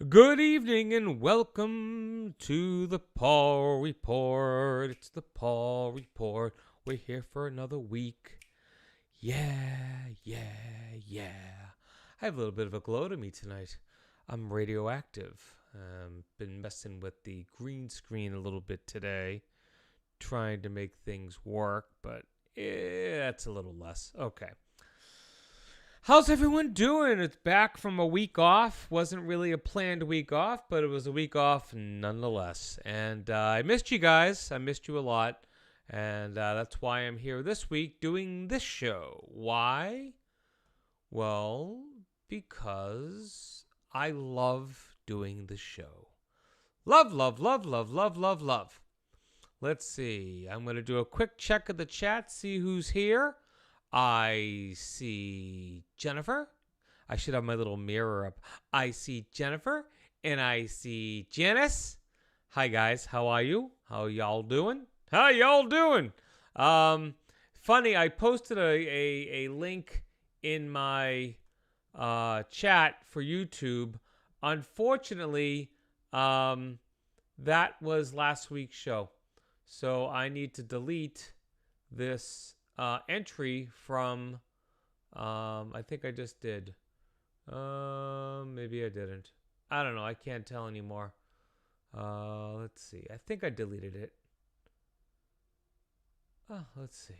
Good evening and welcome to the Paul Report. It's the Paul Report. We're here for another week. Yeah. I have a little bit of a glow to me tonight. I'm radioactive. Been messing with the green screen a little bit today, trying to make things work, but that's a little less. Okay. How's everyone doing? It's back from a week off. Wasn't really a planned week off, but it was a week off nonetheless. And I missed you guys. I missed you a lot. And that's why I'm here this week doing this show. Why? Well, because I love doing the show. Love. Let's see. I'm going to do a quick check of the chat, see who's here. I see Jennifer. I should have my little mirror up. I see Jennifer and I see Janice. Hi guys, how are you? How y'all doing? Funny, I posted a link in my chat for YouTube. Unfortunately, that was last week's show. So I need to delete this entry from I think I just did. Maybe I didn't. I don't know. I can't tell anymore. Let's see. I think I deleted it. Let's see.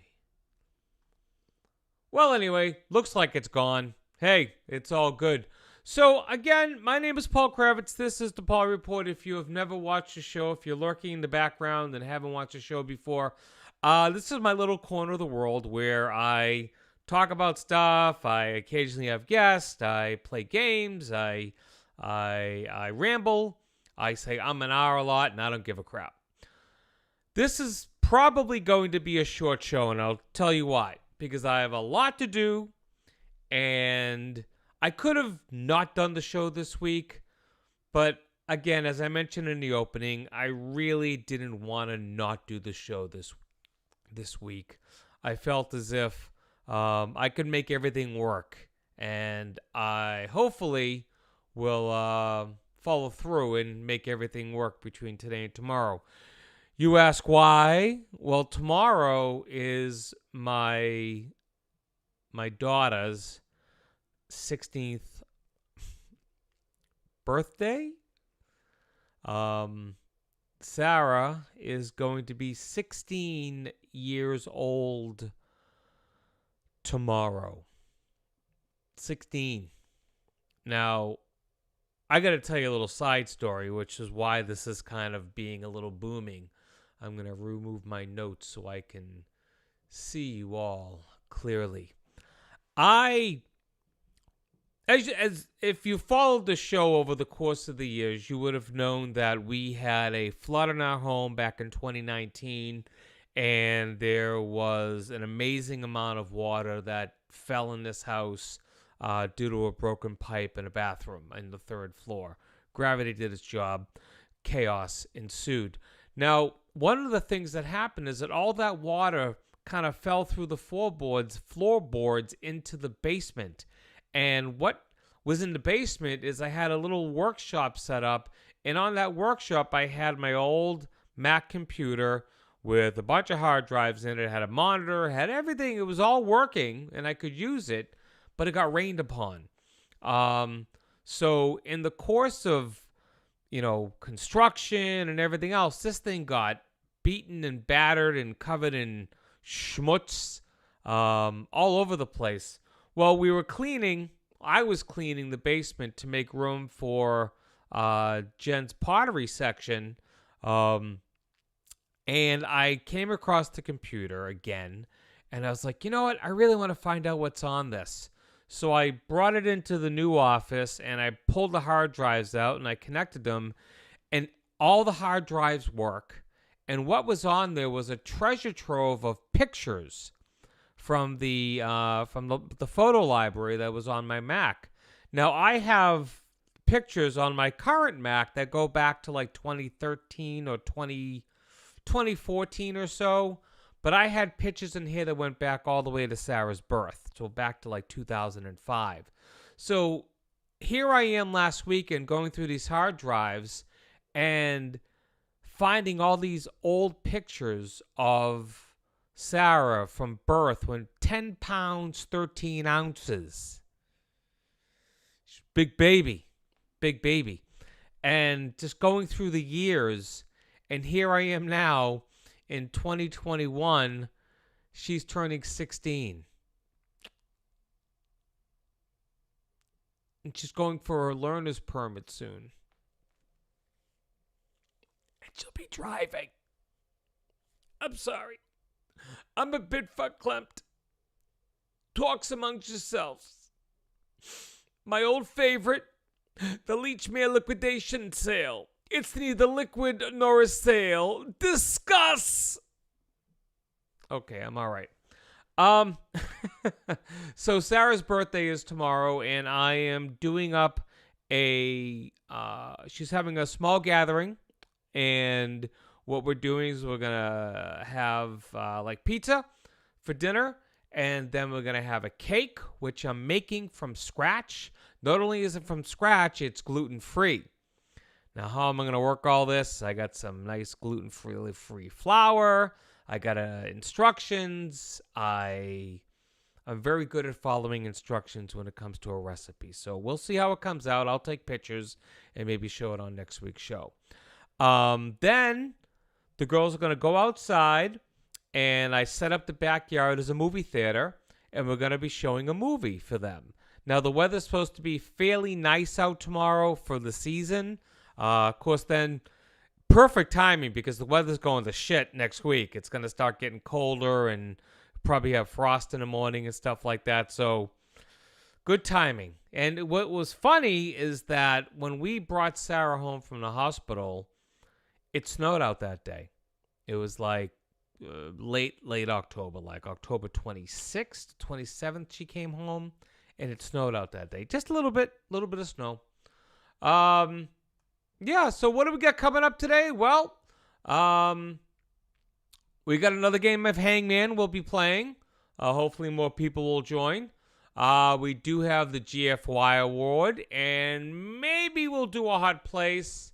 Well, anyway, looks like it's gone. Hey, it's all good. So, again, my name is Paul Kravitz. This is the Paul Report. If you have never watched the show, if you're lurking in the background and haven't watched the show before, this is my little corner of the world where I talk about stuff. I occasionally have guests. I play games. I ramble. I say I'm an hour a lot, and I don't give a crap. This is probably going to be a short show, and I'll tell you why. Because I have a lot to do, and I could have not done the show this week, but again, as I mentioned in the opening, I really didn't want to not do the show this week. I felt as if I could make everything work, and I hopefully will follow through and make everything work between today and tomorrow. You ask why? Well, tomorrow is my daughter's 16th birthday. Sarah is going to be 16 years old tomorrow. 16. Now, I got to tell you a little side story, which is why this is kind of being a little booming. I'm going to remove my notes so I can see you all clearly. As if you followed the show over the course of the years, you would have known that we had a flood in our home back in 2019, and there was an amazing amount of water that fell in this house due to a broken pipe in a bathroom in the third floor. Gravity did its job. Chaos ensued. Now, one of the things that happened is that all that water kind of fell through the floorboards into the basement. And what was in the basement is I had a little workshop set up, and on that workshop I had my old Mac computer with a bunch of hard drives in it. It had a monitor, had everything. It was all working, and I could use it, but it got rained upon. So in the course of, construction and everything else, this thing got beaten and battered and covered in schmutz all over the place. Well, I was cleaning the basement to make room for Jen's pottery section. And I came across the computer again, and I was like, you know what? I really want to find out what's on this. So I brought it into the new office, and I pulled the hard drives out, and I connected them, and all the hard drives work. And what was on there was a treasure trove of pictures from the photo library that was on my Mac. Now, I have pictures on my current Mac that go back to like 2013 or 2014 or so, but I had pictures in here that went back all the way to Sarah's birth, so back to like 2005. So here I am last weekend going through these hard drives and finding all these old pictures of Sarah from birth when 10 pounds, 13 ounces. Big baby. Big baby. And just going through the years, and here I am now in 2021, she's turning 16. And she's going for her learner's permit soon. And she'll be driving. I'm sorry. I'm a bit verklempt. Talks amongst yourselves. My old favorite, the Leechmere liquidation sale. It's neither liquid nor a sale. Discuss! Okay, I'm all right. So Sarah's birthday is tomorrow, and I am doing up she's having a small gathering, and what we're doing is we're gonna have like pizza for dinner, and then we're gonna have a cake, which I'm making from scratch. Not only is it from scratch, it's gluten-free. Now, how am I gonna work all this? I got some nice gluten-free flour. I got instructions. I'm very good at following instructions when it comes to a recipe. So we'll see how it comes out. I'll take pictures and maybe show it on next week's show. Then the girls are going to go outside, and I set up the backyard as a movie theater, and we're going to be showing a movie for them. Now, the weather's supposed to be fairly nice out tomorrow for the season. Of course, then perfect timing because the weather's going to shit next week. It's going to start getting colder and probably have frost in the morning and stuff like that. So good timing. And what was funny is that when we brought Sarah home from the hospital, it snowed out that day. It was like late October, like October 26th, 27th she came home, and it snowed out that day. Just a little bit of snow. Yeah, so what do we got coming up today? Well, we got another game of Hangman we'll be playing. Hopefully more people will join. We do have the GFY award, and maybe we'll do a hot place.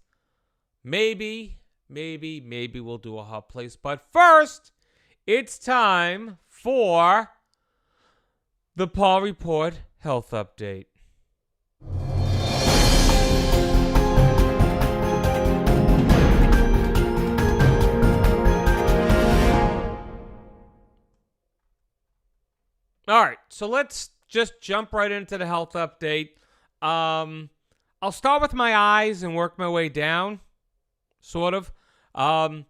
Maybe we'll do a hot place. But first, it's time for the Paul Report Health Update. All right, so let's just jump right into the health update. I'll start with my eyes and work my way down, sort of. Eyes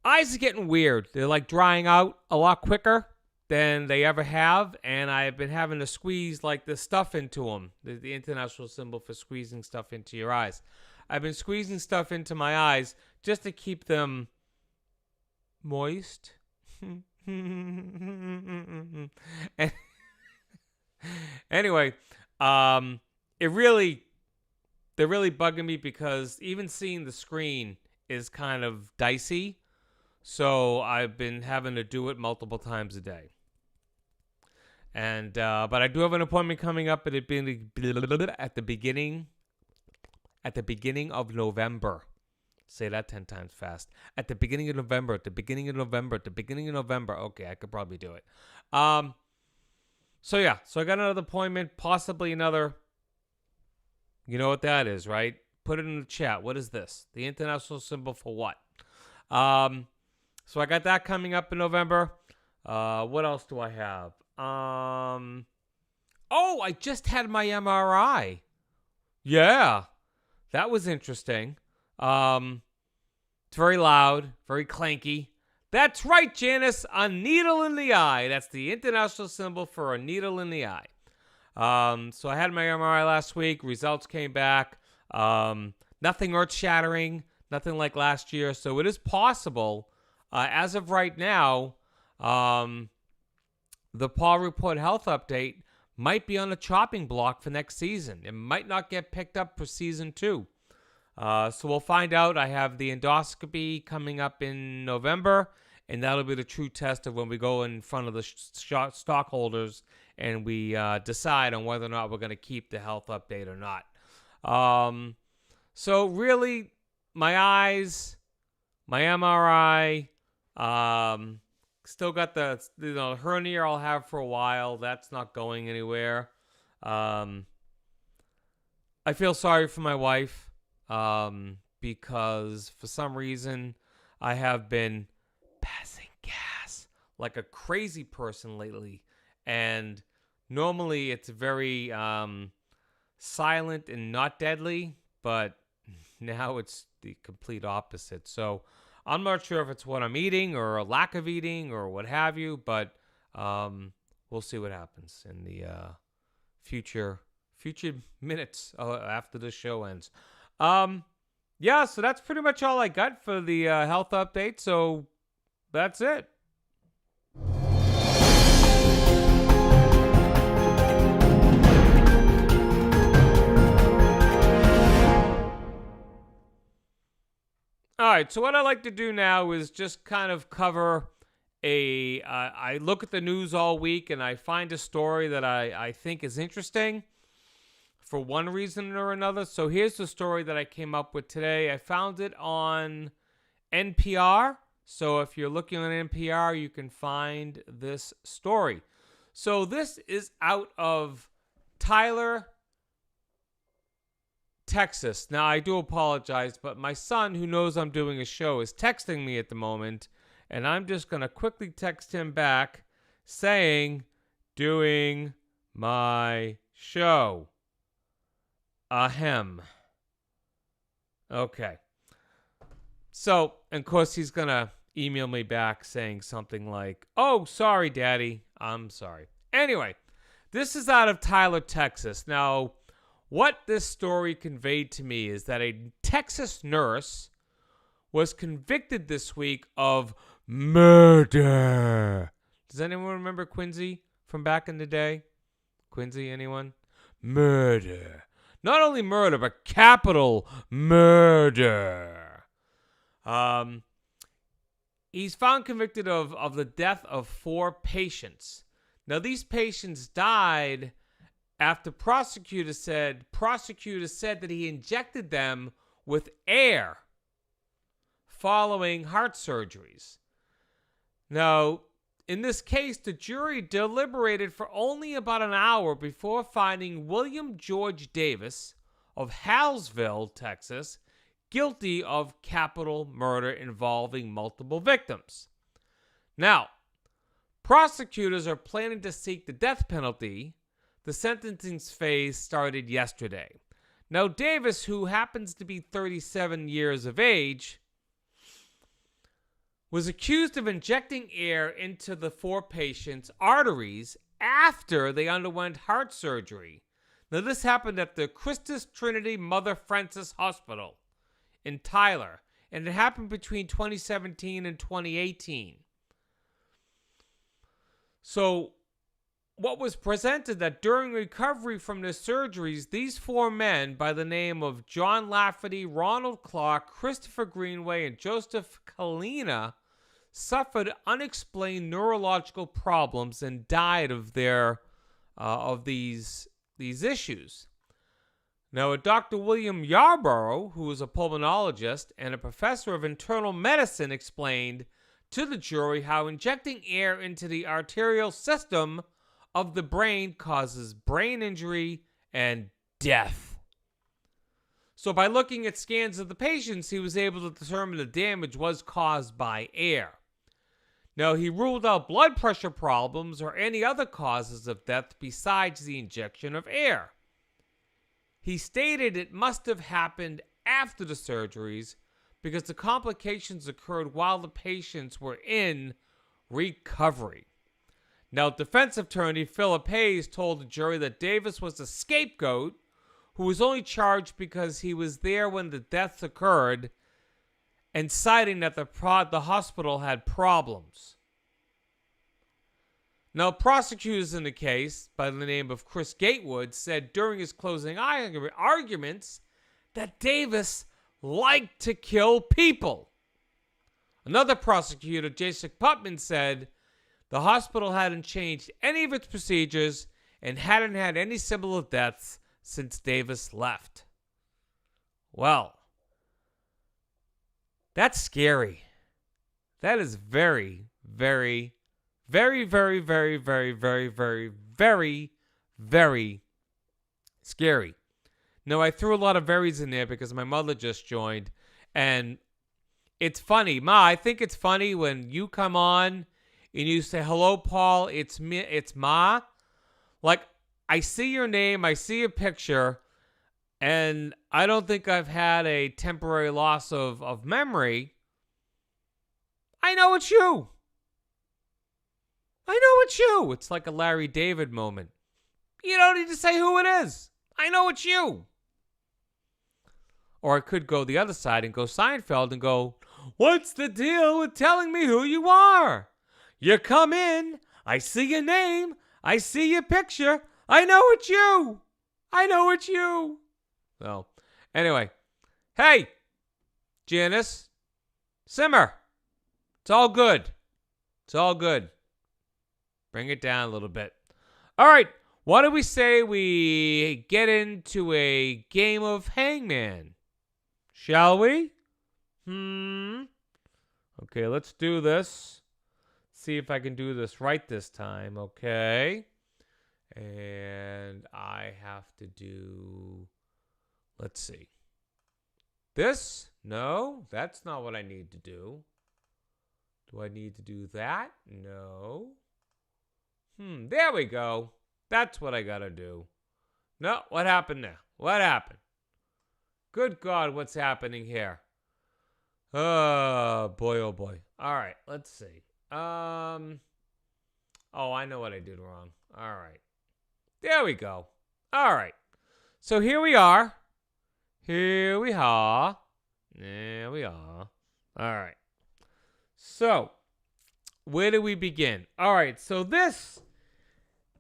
are getting weird. They're like drying out a lot quicker than they ever have, and I've been having to squeeze like the stuff into them, the international symbol for squeezing stuff into your eyes. I've been squeezing stuff into my eyes just to keep them moist. Anyway, they're really bugging me because even seeing the screen is kind of dicey. So I've been having to do it multiple times a day. And but I do have an appointment coming up at the beginning of November. Say that 10 times fast. At the beginning of November. Okay, I could probably do it. So I got another appointment, possibly another. You know what that is, right? Put it in the chat. What is this? The international symbol for what? So I got that coming up in November. What else do I have? I just had my MRI. Yeah, that was interesting. It's very loud, very clanky. That's right, Janice, a needle in the eye. That's the international symbol for a needle in the eye. So I had my MRI last week. Results came back. Nothing earth-shattering, nothing like last year. So it is possible, as of right now, the Paul Report Health Update might be on the chopping block for next season. It might not get picked up for season 2. So we'll find out. I have the endoscopy coming up in November, and that'll be the true test of when we go in front of the stockholders and we decide on whether or not we're going to keep the health update or not. So really, my eyes, my MRI, still got the hernia I'll have for a while. That's not going anywhere. I feel sorry for my wife because for some reason I have been passing gas like a crazy person lately. And normally it's very silent and not deadly, but now it's the complete opposite. So I'm not sure if it's what I'm eating or a lack of eating or what have you, but we'll see what happens in the future minutes after the show ends. Yeah, so that's pretty much all I got for the health update. So that's it. All right, so what I like to do now is just kind of cover I look at the news all week and I find a story that I think is interesting for one reason or another. So here's the story that I came up with today. I found it on NPR. So if you're looking on NPR, you can find this story. So this is out of Tyler, Texas. Now, I do apologize, but my son, who knows I'm doing a show, is texting me at the moment, and I'm just going to quickly text him back saying, doing my show. Ahem. Okay. So, and of course, he's going to email me back saying something like, oh, sorry, Daddy. I'm sorry. Anyway, this is out of Tyler, Texas. Now, what this story conveyed to me is that a Texas nurse was convicted this week of murder. Does anyone remember Quincy from back in the day? Quincy, anyone? Murder. Not only murder, but capital murder. He's found convicted of the death of 4 patients. Now, these patients died after prosecutors said that he injected them with air following heart surgeries. Now, in this case, the jury deliberated for only about an hour before finding William George Davis of Hallsville, Texas, guilty of capital murder involving multiple victims. Now, prosecutors are planning to seek the death penalty. The sentencing phase started yesterday. Now, Davis, who happens to be 37 years of age, was accused of injecting air into the 4 patients' arteries after they underwent heart surgery. Now, this happened at the Christus Trinity Mother Frances Hospital in Tyler, and it happened between 2017 and 2018. So, what was presented that during recovery from the surgeries, these 4 men by the name of John Lafferty, Ronald Clark, Christopher Greenway, and Joseph Kalina suffered unexplained neurological problems and died of these issues. Now, Dr. William Yarborough, who was a pulmonologist and a professor of internal medicine, explained to the jury how injecting air into the arterial system of the brain causes brain injury and death. So by looking at scans of the patients, he was able to determine the damage was caused by air. Now, he ruled out blood pressure problems or any other causes of death besides the injection of air. He stated it must have happened after the surgeries because the complications occurred while the patients were in recovery. Now, defense attorney Philip Hayes told the jury that Davis was a scapegoat who was only charged because he was there when the deaths occurred and citing that the hospital had problems. Now, prosecutors in the case, by the name of Chris Gatewood, said during his closing arguments that Davis liked to kill people. Another prosecutor, Jason Putman, said the hospital hadn't changed any of its procedures and hadn't had any similar deaths since Davis left. Well, that's scary. That is very, very, very, very, very, very, very, very, very, very scary. Now, I threw a lot of veries in there because my mother just joined. And it's funny. Ma, I think it's funny when you come on and you say, hello, Paul, it's me, it's Ma. Like, I see your name, I see your picture, and I don't think I've had a temporary loss of memory. I know it's you. I know it's you. It's like a Larry David moment. You don't need to say who it is. I know it's you. Or I could go the other side and go Seinfeld and go, what's the deal with telling me who you are? You come in, I see your name, I see your picture, I know it's you. I know it's you. So, anyway. Hey, Janice, simmer. It's all good. It's all good. Bring it down a little bit. All right. Why do we say we get into a game of hangman? Shall we? Okay, let's do this. See if I can do this right this time, okay? And I have to do... Let's see. This? No, that's not what I need to do. Do I need to do that? No. There we go. That's what I gotta do. No, what happened there? What happened? Good God, what's happening here? Oh, boy, oh, boy. All right, let's see. Oh, I know what I did wrong. All right. There we go. All right. So here we are. Here we are. There we are. All right. So, where do we begin? All right, so this,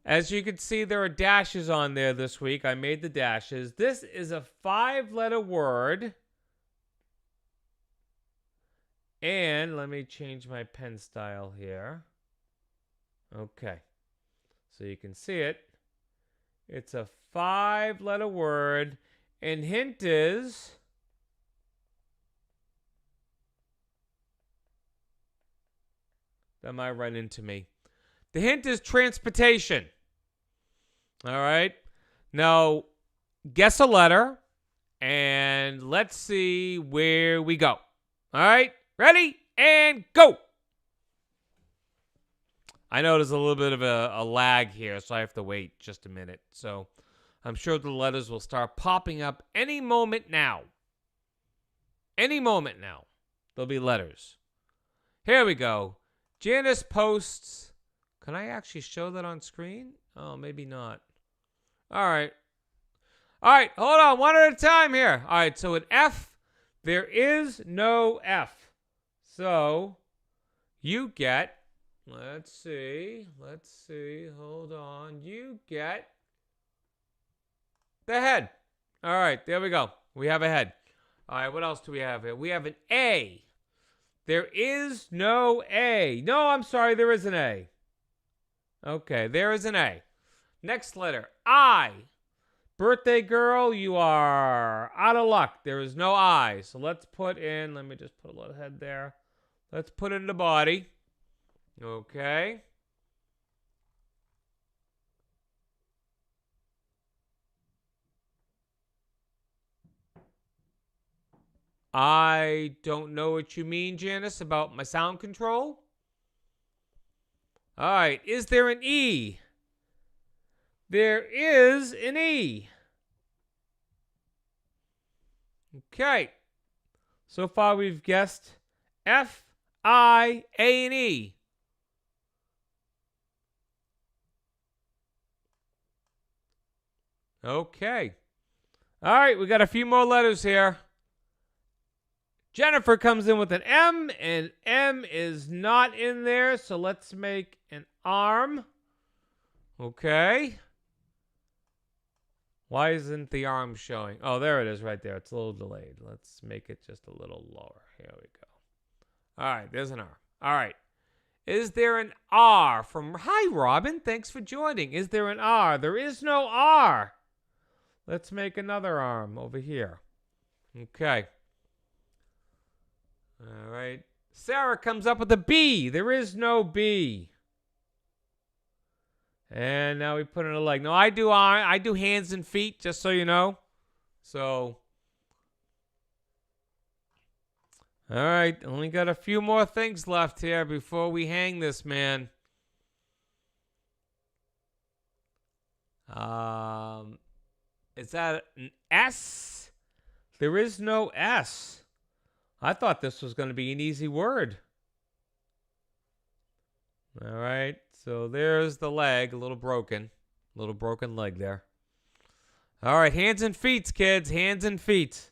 as you can see, there are dashes on there this week. I made the dashes. This is a 5-letter word. And let me change my pen style here. Okay. So you can see it. It's a 5-letter word. And hint is... That might run into me. The hint is transportation. All right. Now, guess a letter. And let's see where we go. All right. Ready? And go. I know there's a little bit of a lag here, so I have to wait just a minute. So I'm sure the letters will start popping up any moment now. Any moment now. There'll be letters. Here we go. Janice posts. Can I actually show that on screen? Oh, maybe not. All right. All right, hold on. One at a time here. All right, so at F, there is no F. So you get, let's see, hold on. You get the head. All right, there we go. We have a head. All right, what else do we have here? We have an A. There is no A. No, I'm sorry, there is an A. Okay, there is an A. Next letter, I. Birthday girl, you are out of luck. There is no I. So let's put in, let me just put a little head there. Let's put in the body. Okay. I don't know what you mean, Janice, about my sound control. All right. Is there an E? There is an E. Okay. So far we've guessed F, I, A, and E. Okay. All right. We got a few more letters here. Jennifer comes in with an M, and M is not in there, so let's make an arm. Okay. Why isn't the arm showing? Oh, there it is right there. It's a little delayed. Let's make it just a little lower. Here we go. All right, there's an R. All right. Is there an R from... Hi, Robin. Thanks for joining. Is there an R? There is no R. Let's make another arm over here. Okay. All right. Sarah comes up with a B. There is no B. And now we put in a leg. No, I do hands and feet, just so you know. So... All right, only got a few more things left here before we hang this man. Is that an S? There is no S. I thought this was going to be an easy word. All right, so there's the leg, a little broken leg there. All right, hands and feet, kids, hands and feet.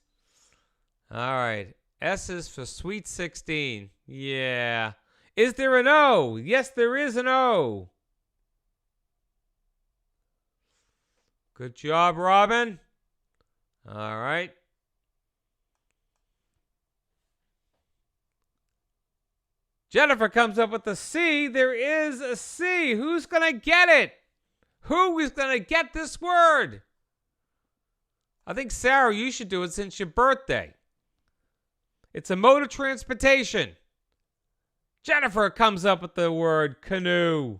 All right. S is for Sweet 16. Yeah. Is there an O? Yes, there is an O. Good job, Robin. All right. Jennifer comes up with a C. There is a C. Who's going to get it? Who is going to get this word? I think, Sarah, you should do it since your birthday. It's a mode of transportation. Jennifer comes up with the word canoe.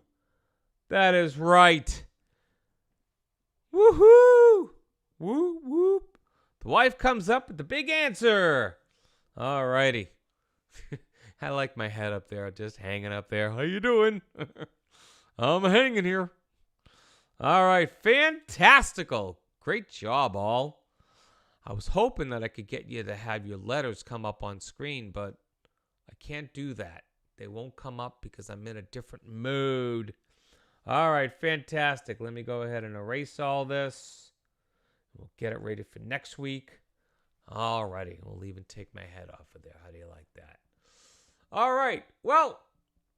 That is right. Woohoo! Whoop, whoop. The wife comes up with the big answer. All righty. I like my head up there, just hanging up there. How you doing? I'm hanging here. All right, fantastical. Great job, all. I was hoping that I could get you to have your letters come up on screen, but I can't do that. They won't come up because I'm in a different mood. All right, fantastic. Let me go ahead and erase all this. We'll get it ready for next week. All righty. We'll even take my head off of there. How do you like that? All right. Well,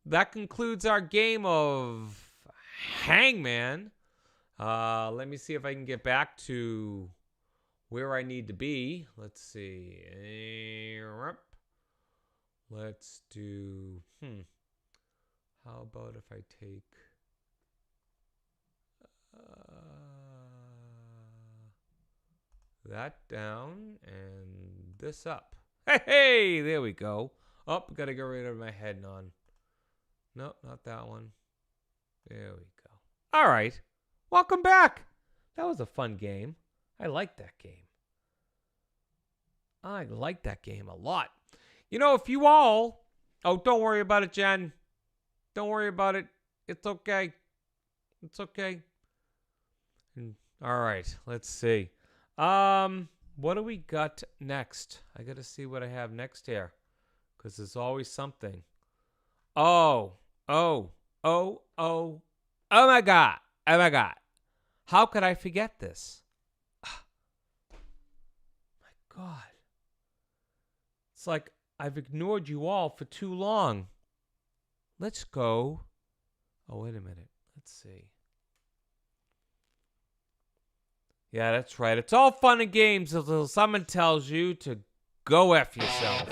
that concludes our game of Hangman. Let me see if I can get back to where I need to be. Let's see. Let's do... How about if I take... that down and this up. Hey, there we go. Oh, gotta get rid of my head on. Nope, not that one. There we go. All right. Welcome back. That was a fun game. I like that game. I like that game a lot. You know, if you all... Oh, don't worry about it, Jen. Don't worry about it. It's okay. It's okay. All right. Let's see. What do we got next? I got to see what I have next here. Because there's always something. Oh my God. Oh my God. How could I forget this? My God. It's like I've ignored you all for too long. Let's go. Oh, wait a minute. Let's see. Yeah, that's right. It's all fun and games until someone tells you to go F yourself.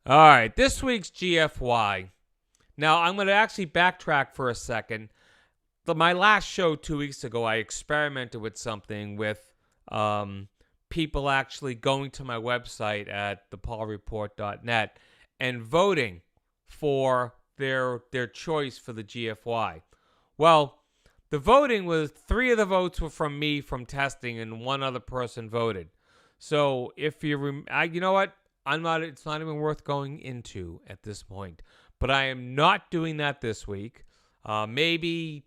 All right, this week's GFY. Now, I'm going to actually backtrack for a second. My last show 2 weeks ago, I experimented with something with people actually going to my website at thepaulreport.net and voting for their choice for the GFY. Well, the voting was 3 of the votes were from me from testing, and 1 other person voted. So if you you know what? It's not even worth going into at this point. But I am not doing that this week. Maybe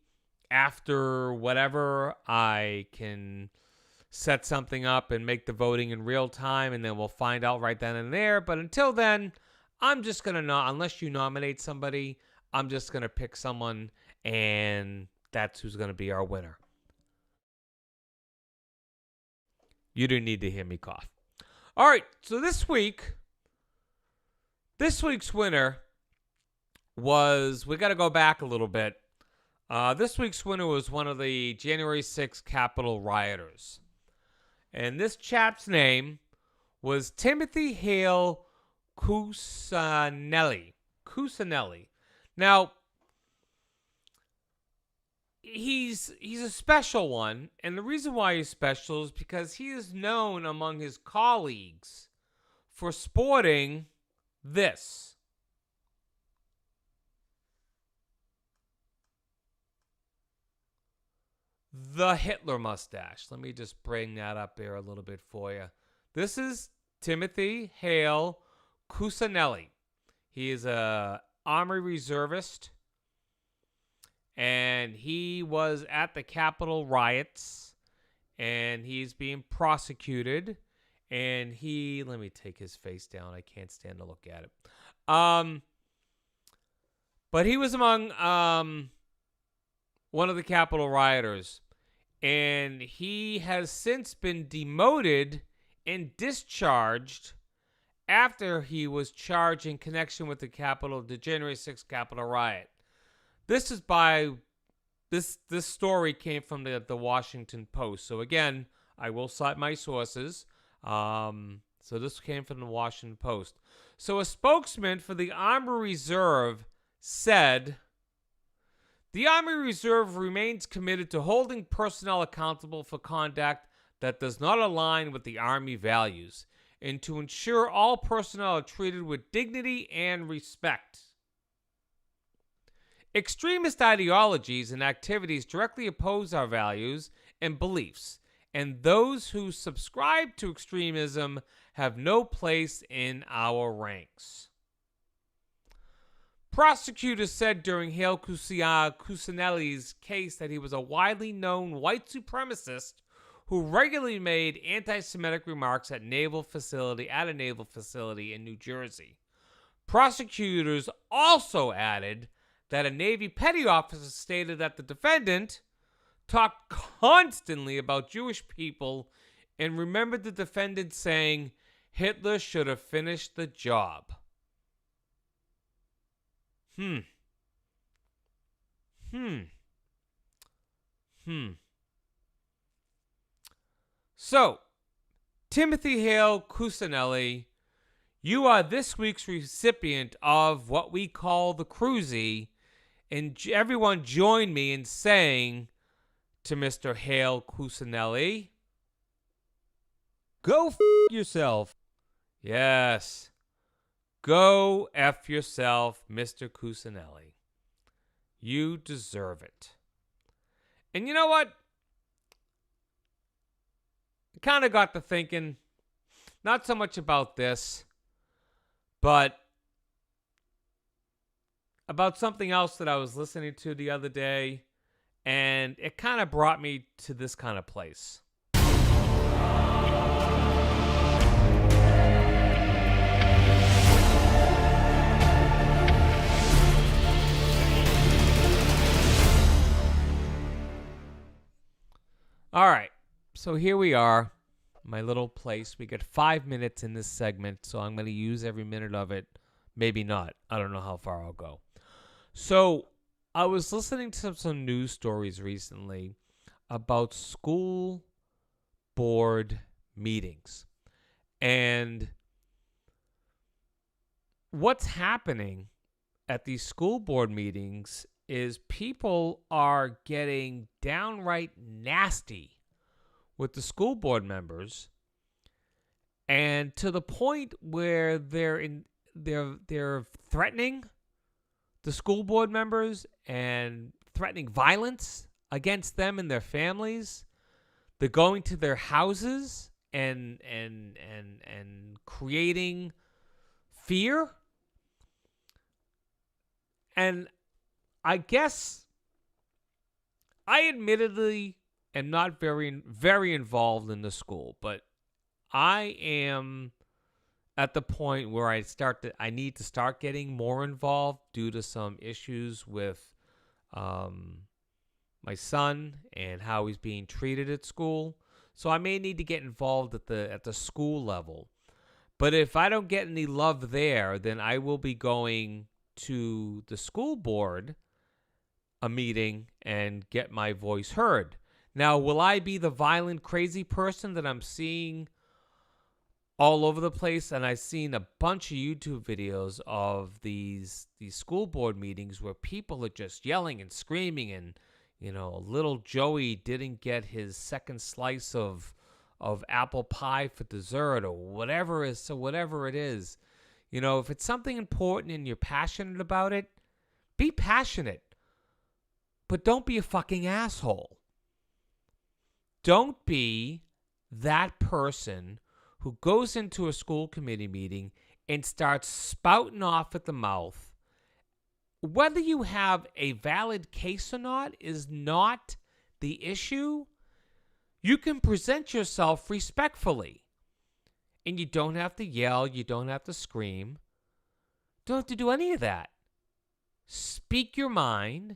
after whatever, I can set something up and make the voting in real time, and then we'll find out right then and there. But until then, I'm just going to unless you nominate somebody, I'm just going to pick someone, and that's who's going to be our winner. You didn't need to hear me cough. All right, so this week's winner we got to go back a little bit. This week's winner was one of the January 6th Capitol rioters. And this chap's name was Timothy Hale Cuccinelli. Now, he's a special one, and the reason why he's special is because he is known among his colleagues for sporting this. The Hitler mustache. Let me just bring that up here a little bit for you. This is Timothy Hale Cuccinelli. He is a Army reservist, and he was at the Capitol riots, and he's being prosecuted. And let me take his face down. I can't stand to look at it. But he was among one of the Capitol rioters, and he has since been demoted and discharged after he was charged in connection with the January 6th Capitol riot. This story came from the Washington Post. So again, I will cite my sources. So this came from the Washington Post. So a spokesman for the Army Reserve said, "The Army Reserve remains committed to holding personnel accountable for conduct that does not align with the Army values, and to ensure all personnel are treated with dignity and respect. Extremist ideologies and activities directly oppose our values and beliefs, and those who subscribe to extremism have no place in our ranks." Prosecutors said during Hale Cuccinelli's case that he was a widely known white supremacist who regularly made anti-Semitic remarks at a naval facility in New Jersey. Prosecutors also added that a Navy petty officer stated that the defendant talked constantly about Jewish people and remembered the defendant saying Hitler should have finished the job. So, Timothy Hale Cuccinelli, you are this week's recipient of what we call the Cruzy, and everyone join me in saying to Mr. Hale Cuccinelli, go yourself. Yes. Go F yourself, Mr. Cuccinelli. You deserve it. And you know what? I kind of got to thinking, not so much about this, but about something else that I was listening to the other day, and it kind of brought me to this kind of place. All right, so here we are, my little place. We get 5 minutes in this segment, so I'm going to use every minute of it. Maybe not. I don't know how far I'll go. So I was listening to some news stories recently about school board meetings. And what's happening at these school board meetings is people are getting downright nasty with the school board members, and to the point where they're threatening the school board members and threatening violence against them and their families. They're going to their houses and creating fear. And I guess I admittedly am not very involved in the school, but I am at the point where I need to start getting more involved due to some issues with my son and how he's being treated at school. So I may need to get involved at the school level. But if I don't get any love there, then I will be going to the school board a meeting and get my voice heard. Now, will I be the violent, crazy person that I'm seeing all over the place? And I've seen a bunch of YouTube videos of these school board meetings where people are just yelling and screaming, and little Joey didn't get his second slice of apple pie for dessert or whatever it is. If it's something important and you're passionate about it, be passionate. But don't be a fucking asshole. Don't be that person who goes into a school committee meeting and starts spouting off at the mouth. Whether you have a valid case or not is not the issue. You can present yourself respectfully. And you don't have to yell. You don't have to scream. Don't have to do any of that. Speak your mind.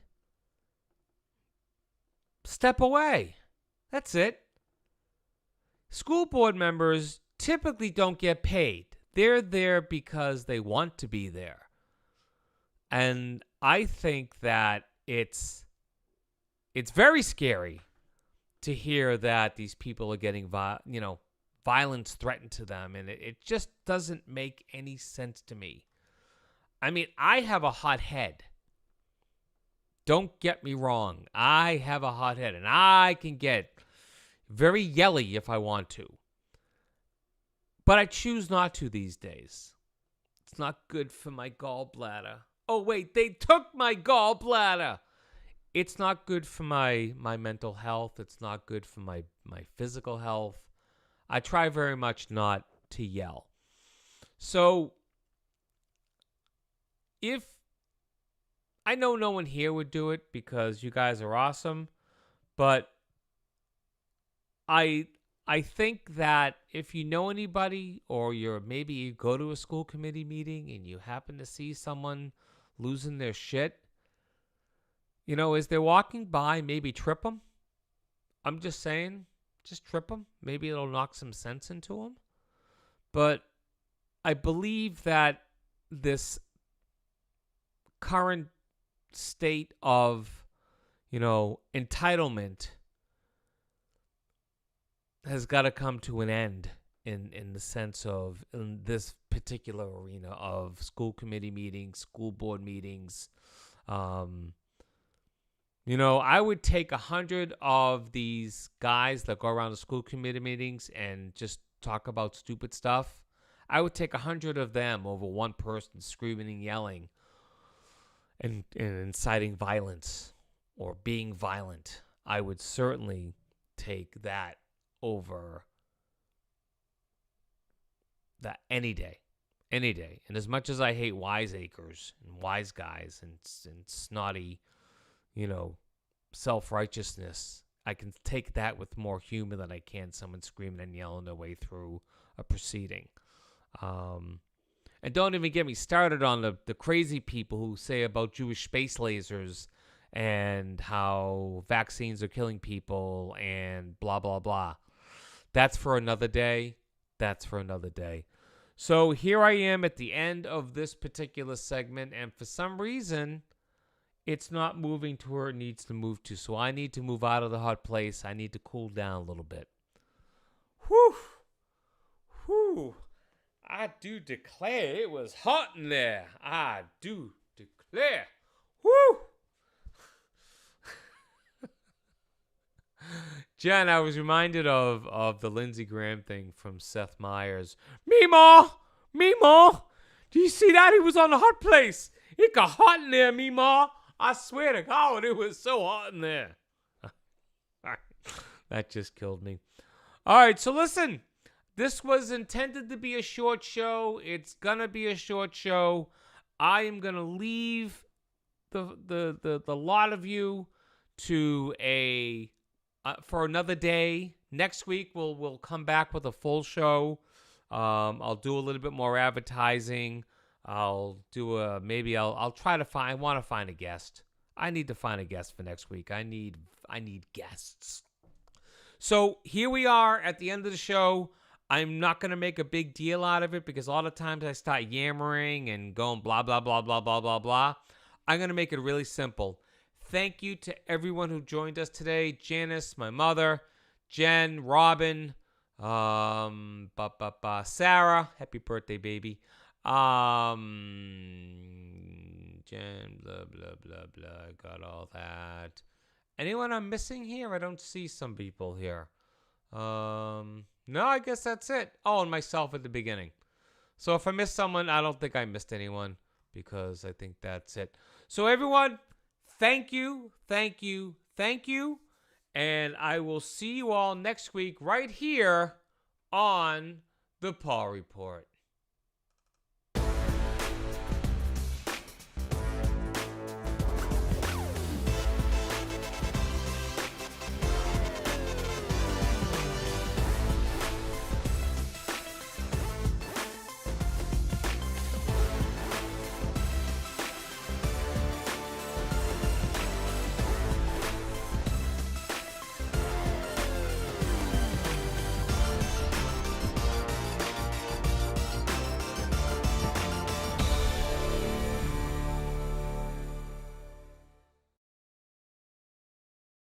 Step away. That's it. School board members typically don't get paid. They're there because they want to be there. And I think that it's very scary to hear that these people are getting violence threatened to them, and it just doesn't make any sense to me. I mean, I have a hot head. Don't get me wrong. I have a hot head, and I can get very yelly if I want to. But I choose not to these days. It's not good for my gallbladder. Oh, wait, they took my gallbladder. It's not good for my mental health. It's not good for my physical health. I try very much not to yell. So, if I know no one here would do it because you guys are awesome, but I think that if you know anybody, or maybe you go to a school committee meeting and you happen to see someone losing their shit, as they're walking by, maybe trip them. I'm just saying, just trip them. Maybe it'll knock some sense into them. But I believe that this current state of, entitlement has got to come to an end in the sense of, in this particular arena of school committee meetings, school board meetings. I would take 100 of these guys that go around the school committee meetings and just talk about stupid stuff. I would take 100 of them over one person screaming and yelling and inciting violence or being violent. I would certainly take that over that any day. And as much as I hate wiseacres and wise guys and snotty, self-righteousness, I can take that with more humor than I can someone screaming and yelling their way through a proceeding. And don't even get me started on the crazy people who say about Jewish space lasers and how vaccines are killing people and blah, blah, blah. That's for another day. So here I am at the end of this particular segment, and for some reason, it's not moving to where it needs to move to. So I need to move out of the hot place. I need to cool down a little bit. Whew. I do declare it was hot in there. I do declare. Woo! Jen, I was reminded of the Lindsey Graham thing from Seth Meyers. Meemaw! Do you see that? He was on the hot place. It got hot in there, Meemaw. I swear to God, it was so hot in there. That just killed me. All right, so listen. This was intended to be a short show. It's going to be a short show. I am going to leave the lot of you to for another day. Next week we'll come back with a full show. I'll do a little bit more advertising. I'll try to find. I want to find a guest. I need to find a guest for next week. I need guests. So here we are at the end of the show. I'm not going to make a big deal out of it because a lot of times I start yammering and going blah, blah, blah, blah, blah, blah, blah. I'm going to make it really simple. Thank you to everyone who joined us today. Janice, my mother, Jen, Robin, Sarah, happy birthday, baby. Jen, blah, blah, blah, blah. Got all that. Anyone I'm missing here? I don't see some people here. No, I guess that's it. Oh, and myself at the beginning. So if I missed someone, I don't think I missed anyone because I think that's it. So everyone, thank you, thank you, thank you. And I will see you all next week right here on the Paul Report.